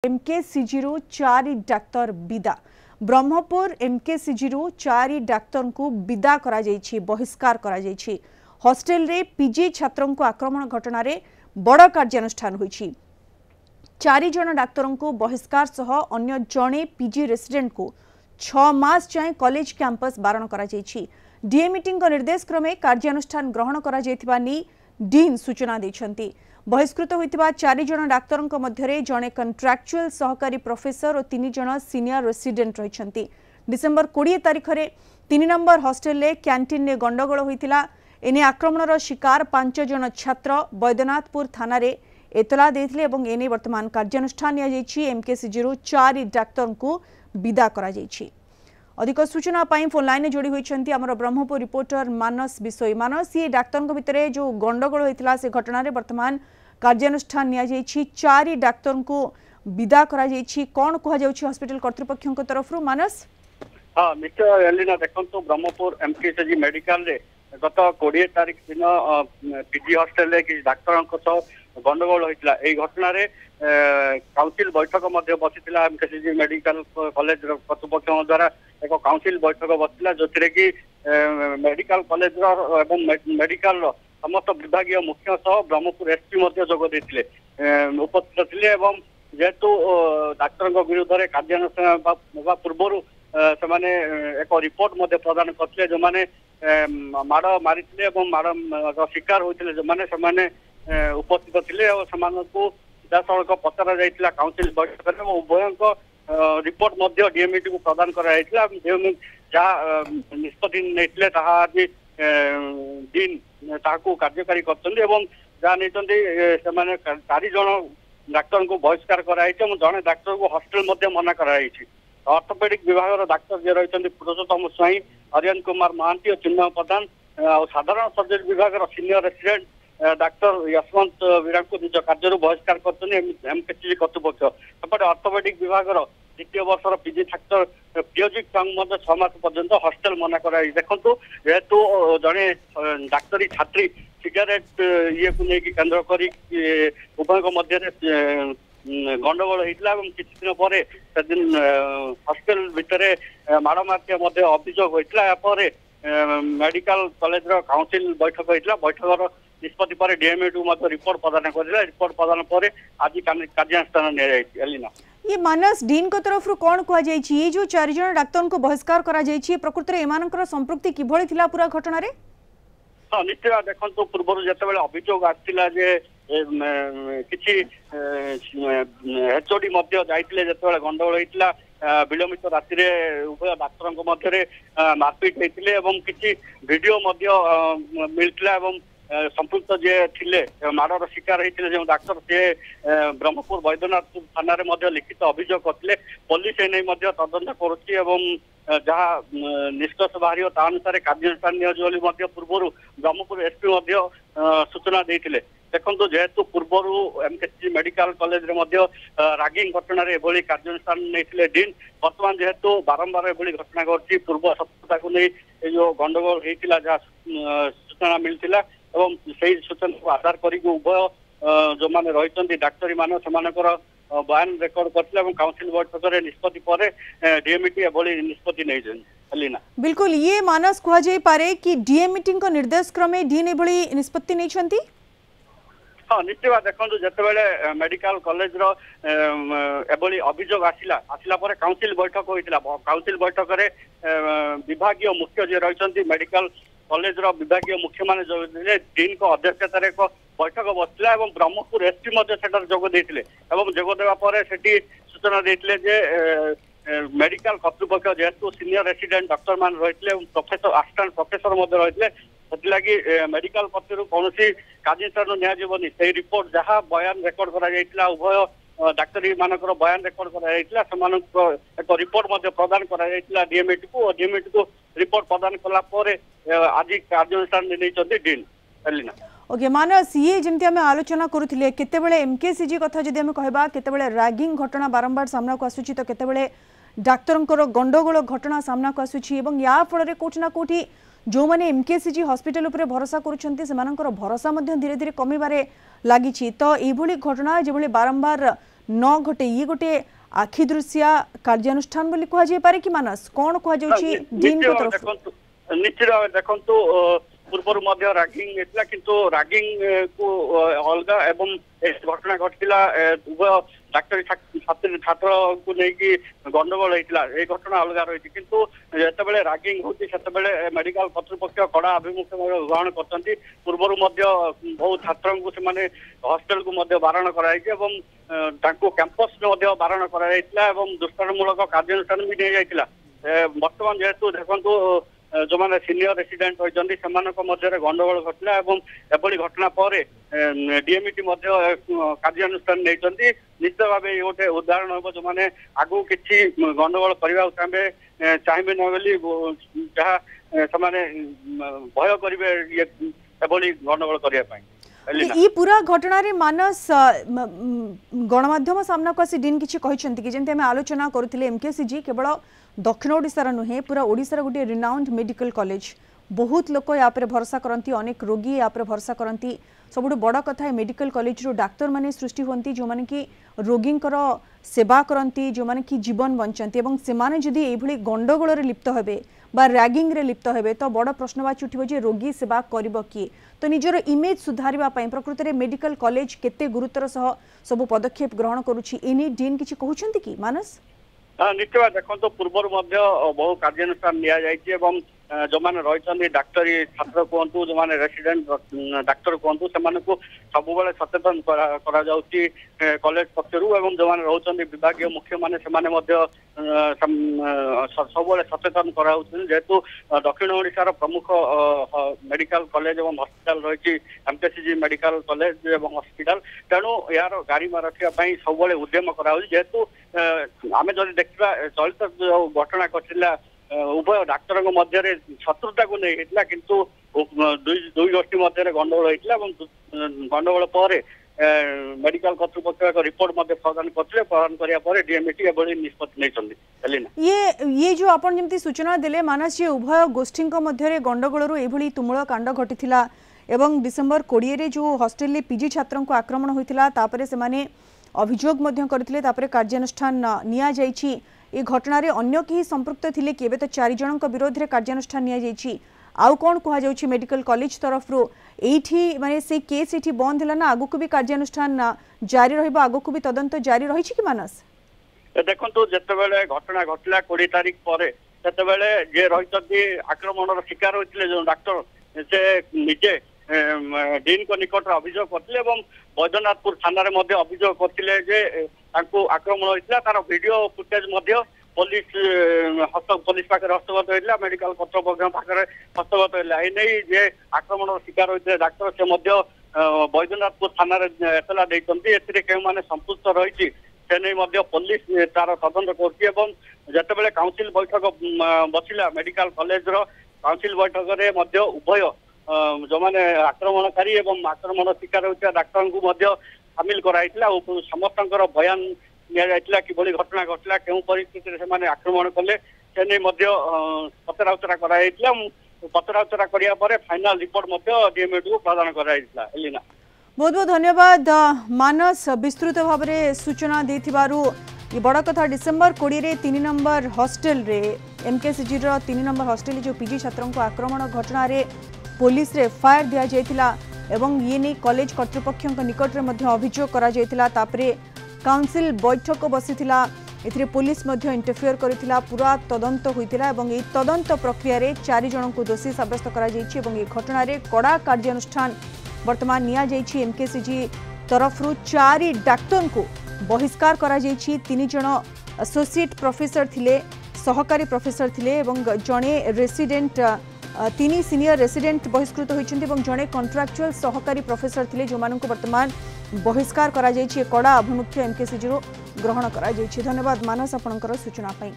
MKCG चारि doctor विदा Brahmapur MKCG चारि डाक्तर को विदा करा जायछि बहिष्कार करा जायछि। हॉस्टेल रे पीजी छात्रों को आक्रमण घटना रे बड़ कार्यानुष्ठान होइछि। 4 जन डाक्तरों को बहिष्कार सह अन्य जणे पीजी रेसिडेंट को 6 मास जाए कॉलेज कैंपस बारण करा जायछि। डीए मीटिंग निर्देश क्रमे कार्यानुष्ठान ग्रहण करा जायथिबा नि डीन सूचना दैछन्ति। बहिष्कृत होइतिबा 4 जन डाक्तरंक मध्यरे जणे कंट्राक्चुअल सहकारी प्रोफेसर और 3 जन सीनियर रेसिडेंट रहिछन्ति। डिसेंबर 20 तारिख रे 3 नंबर हॉस्टेल ले कैंटीन ने गंडगोल होइतिला। एने आक्रमणर शिकार 5 जन छात्र बैद्यनाथपुर थाना रे एतला देथिले एवं एने वर्तमान कार्यानुष्ठान निया जायछि। एमकेसीजी 4 डाक्तर को विदा करा जायछि। अधिक सूचना पाई फोन लाइन में जोड़ी होती आमर ब्रह्मपुर रिपोर्टर मानस विषय। मानस ये डाक्तर भितर जो गंडगोल होता से घटना रे वर्तमान कार्यानुष्ठान निया जायछि। 4 डाक्तर को विदा करा जायछि। कौन कहा जाउछि हॉस्पिटल कर्तृपक्षों तरफ मानस? हाँ निश्चय एलिना देखो ब्रह्मपुर एमकेसीजी मेडिकल रे गत 20 तारिख दिन पीजी हॉस्टेल रे कि डाक्तर गंडगोल होता है। घटना रे काउंसिल बैठक बसी एमकेसीजी मेडिकल कॉलेज कर्तृपक्ष द्वारा एक काउंसिल बैठक बसला जो कि मेडिकल कॉलेज एवं मेडिकल समस्त विभाग मुख्य सह ब्रह्मपुर एसपी जोग देते उपस्थित थे। जेहेतु डाक्तर विरुद्ध में कार्यानुष्ठान पूर्व से एक रिपोर्ट प्रदान करते जो मैंने माड़ मारी माड़ शिकार होते जो मैंने उपस्थित थे और सीधासख पचरा जाइए काउंसिल बैठक में उभय रिपोर्ट डीएमईटी को प्रदान कराइला। जहाँ निष्पत्ति नहीं आज दिन कार्यकारी कर जहाँ नहीं 4 जन डाक्तर को बहिष्कार कराई जड़े डाक्तर को हॉस्टेल मना कराई। ऑर्थोपेडिक विभाग डाक्तर जे रही पुरुषोत्तम स्वाई, आर्यन कुमार महांती और चिन्मय प्रधान और साधारण सर्जरी विभाग सीनियर रेसिडेंट डाक्तर यशवंत वीरा को निज कार्य बहिष्कार करमकेसीजी कर्तृपक्ष। सेपटे ऑर्थोपेडिक विभाग द्वितीय वर्षर पीजी छात्र पियोजिक संघ 6 मास पर्यंत हॉस्टेल मना कराई। देखु जेहेतु जड़े डाक्तरी छात्री सिगारेट ये को लेकिन केन्द्र कर उभय मध्य गंडगोल होता है। किसी दिन पर हॉस्टेल भितर माड़ मार्के अभियोग होता है। मेडिकल कॉलेज काउंसिल बैठक होता बैठक निष्पत्ति पर डीएमईटी को रिपोर्ट प्रदान कर रिपोर्ट प्रदान पर आज कार्यानुष्ठान निया। ये मानस डीन को तरफ कौन कह ये जो 4 जन डाक्तर को बहिष्कार करा प्रकृत में एमानकर संपृक्ति किभଳି थिला पूरा घटना रे? हाँ निश्चय देखो पूर्व जो अभियोग आसाला किसी एचओडी जाइए जो गंडगोल होता विलंबित राति उभय डाक्तर मध्य मारपिट होते किसी वीडियो मिलता संपुक्त जे थिले माड़र शिकार होते जो डाक्तर से ब्रह्मपुर बैद्यनाथपुर थाना लिखित अभियोग करते पुलिस एने तदंत करुच्ची जहाँ निष्कर्ष बाहर अनुसार कार्यानुष्ठान निया पूर्व ब्रह्मपुर एसपी सूचना देते। देखो जेहेतु पूर्व एमकेसीजी मेडिकल कॉलेज रागिंग घटना एभली कार्यानुष्ठान नहीं डीन बर्तमान जेहेतु बारंबार एभली घटना घटी पूर्व सत्यता को नहीं जो गंडगोल होता जहाँ सूचना मिलता एवं से सूचना को आधार कर उभय जो मैंने रही डाक्तरी मान से बयान रेकर्ड करते काउंसिल बैठक में निष्पत्ति पर डीएमईटी एभली निष्पत्ति नहीं। बिल्कुल ये मानस कह पारे कि डीएमईटी निर्देश क्रमे डीन एभली निष्पत्ति नहीं। हाँ निश्चय देखो जिते मेडिकल कॉलेज एभली अभियोग आसला काउंसिल बैठक होता काउंसिल बैठक में विभाग मुख्य जे रही मेडिकल कॉलेज विभाग मुख्य मान डीन को अध्यक्षतार एक बैठक बसला ब्रह्मपुर एसपी जोग देते जोगदेवा सूचना देते मेडिकल कर्तृपक्ष जेहेतु सीनियर रेसिडेंट डॉक्टर मान रही प्रोफेसर असिस्टेंट प्रोफेसर रही लगी मेडिकल पक्ष कौन कार्यानुष्ठान निजी से रिपोर्ट जहाँ बयान रेकर्ड कर उभय डाक्तरी मानकर बयान रेकर्ड कर एक रिपोर्ट प्रदान कर डीएमईटी को डीएमईटी को रिपोर्ट प्रदान कलापर आज कार्यानुष्ठान नहीं डीन। ओके मानस ये जमती आम आलोचना करुले केतेबेले एमकेसीजी कथा जदि आम कहबा केतेबेले रैगिंग घटना बारंबार सामना को आसुची तो केतेबेले डाक्तरंकर गंडगोल घटना सामना को आसुची एवं या फल कोठी ना कोठी जो मैंने एमकेसीजी हॉस्पिटल उपरे भरोसा करुछंती सेमानंकर भरोसा मध्य धीरे धीरे कमिबारे लागिछि। तो एभली घटना जेभली बारंबार न घटे ये गोटे आखि दृश्या कार्यानुष्ठान बोली कह जाय पारे कि मानस कोन कह जाउची डीन को तरफ निश्चित भाव देखंतु पूर्व मध्य रैगिंग हेतला किंतु रैगिंग को अलग एवं घटना घटिला उभय डाक्टरी छात्र छात्र को लेकिन गंडगोल होता ये घटना अलग रही किंतु जितेबाला रैगिंग होती से मेडिकल कर्तृपक्ष कड़ा आभिमुख्य ग्रहण करते पूर्व बहुत छात्र को से हॉस्टल को बारण कराई कैंपस बारण कराइला दुष्कर्मूलक कार्यानुष्ठान भी नहीं जाइला बर्तमान जेहेतु देखो जो मैंने सीनियर रेसिडेंट होती गंडगोल घटना एभली घटना पर डीएमईटी कार्यानुष्ठान नहीं निश्चित भाव गोटे उदाहरण हम जो मैंने आगू कि गंडगोल करने चाहिए न बोली जहाँ से भय करेंगे ये गंडगोल करने ये पूरा घटना रे मानस गणमाध्यम सामना को आसी डीन किछि कहिसंती कि जेंते हम आलोचना करूथिले एमकेसीजी केवल दक्षिण ओडिशार नुहे पूरा ओडिशार गोटे रिनाउंड मेडिकल कॉलेज बहुत लोक या भरोसा करती अनेक रोगी या भरोसा करती सबुठ बड़ कथा है मेडिकल कॉलेज रो डाक्तर माने सृष्टि होती जो माने कि रोगींकर सेवा करती जो माने कि जीवन बंचती एवं से माने जदि एभली गंडगोल रे लिप्त हेबे बा रैगिंग रे लिप्त हेबे तो बड़ प्रश्नवाची उठिबो जे रोगी सेवा करिबो किए तो निजर इमेज सुधारिबा पई प्रकृति रे मेडिकल कॉलेज केते गुरुतर सह सब पदक्षेप ग्रहण करूछि एनी डीन किछि कहउछंती कि मानस निश्चय देखो पूर्व बहु कार्यानुष्ठान नि जो मैंने रही डाक्तरी छात्र कहतु जो मैंने रेसिडेंट डाक्तर कहतु से सब सचेतन कॉलेज पक्षर जो मैंने रोचे विभाग मुख्य मैंने सब सचेतन जेहेतु दक्षिण ओडिशार प्रमुख मेडिकल कॉलेज और हॉस्पिटल रही एमकेसीजी मेडिकल कॉलेज और हॉस्पिटल तेणु यार गारिमा रखापी सब उद्यम करेतु आम जब देखा चलित जो घटना घटला उभय डाक्तर मध्य शत्रुता को नहीं होता किंतु दुई गोष्ठी मध्य गंडगोल होता गंडगोल पर मेडिकल कर्तृपक्ष एक रिपोर्ट प्रदान करते प्रदान कराया डीएमईटी एभली निष्पत्ति नहीं ये जो आपन जमती सूचना देले मानस ये उभय गोष्ठी मध्य गंडगोल एभली तुमुल कांड घटिथिला एवं डिसेंबर 20 रे जो हॉस्टेल रे पीजी छात्रों को आक्रमण होइथिला तापरे से माने अभियोग मध्य करथिले तापरे कार्यानुष्ठान निया जाइछि ए घटना रे अन्य केही संपृक्त थिले कि एबे तो 4 जनक विरोध रे कार्यानुष्ठान निया जाइछि आउ कोन कहा जाउछि मेडिकल कॉलेज तरफ रो एठी माने से केस एठी बंद हला ना आगु को भी कार्यानुष्ठान जारी रहबा आगु को भी तदंत जारी रही छि कि मानस देखंतु जतेबेले घटना घटला 20 तारिख पर ततेबेले जे रहितथि आक्रमणर शिकार होइतिले जो डाक्टर से निजे डीन को निकट अभियोग करथिले एवं बैद्यनाथपुर थाना रे मध्ये अभियोग करथिले जे तांको आक्रमण होइतिला तार वीडियो फुटेज मध्ये पुलिस पाखे हस्तगत होता मेडिकल कर्तृपक्ष पाखे हस्तगत होता ये जे आक्रमण शिकार होते डाक्तर से बैद्यनाथपुर थाना एतला देते के संपुष्ट रही से नहीं पुलिस तार तदंत करते काउंसिल बैठक बसिला मेडिकल कॉलेज काउंसिल बैठक में उभय जो मैंने आक्रमणकारी एवं आक्रमण शिकार होता डाक्तर को सामिल कराई समस्त बयान निया कि घटना घटला क्यों परिस्थिति से आक्रमण कले से नहीं पचरा उचरा कराइला पचरा उचरा करा फाइनाल रिपोर्ट डीएमईटी को प्रदान कराइला एलिना बहुत बहुत धन्यवाद मानस विस्तृत भाव में सूचना देथिबारु ये बड़ कथा डिसेंबर 20 रे 3 नंबर हॉस्टेल रे एमकेसीजी रो 3 नंबर हॉस्टेल जो पीजी छात्रों को आक्रमण घटना रे पुलिस रे फायर दिया जायतिला एवं ये नहीं कॉलेज कर्तृपक्ष निकट रे मध्य अभियोग करा जायतिला तापरे काउंसिल बैठक बसीथिला एथिरे पुलिस मध्य इंटरफेयर करिथिला पूरा तदंत होइतिला एवं ए तदंत प्रक्रिया रे 4 जन को दोषी साब्यस्त करा जायछि एवं ए घटना रे कड़ा कार्यानुष्ठान वर्तमान निया जायछि एमकेसीजी तरफ रु 4 डाक्टर को बहिष्कार करा जायछि 3 जन एसोसिएट प्रोफेसर थिले सहकारी प्रोफेसर थिले एवं जणे रेसिडेंट 3 सीनियर रेसिडेंट बहिष्कृत होइछन्ति एवं जणे कॉन्ट्रैक्चुअल सहकारी प्रोफेसर थिले जो मानन को वर्तमान बहिष्कार करा जायछि कड़ा अभिमुख्य एमकेसीजी रो ग्रहण करा जायछि। धन्यवाद मानस आपनकर सूचना पई।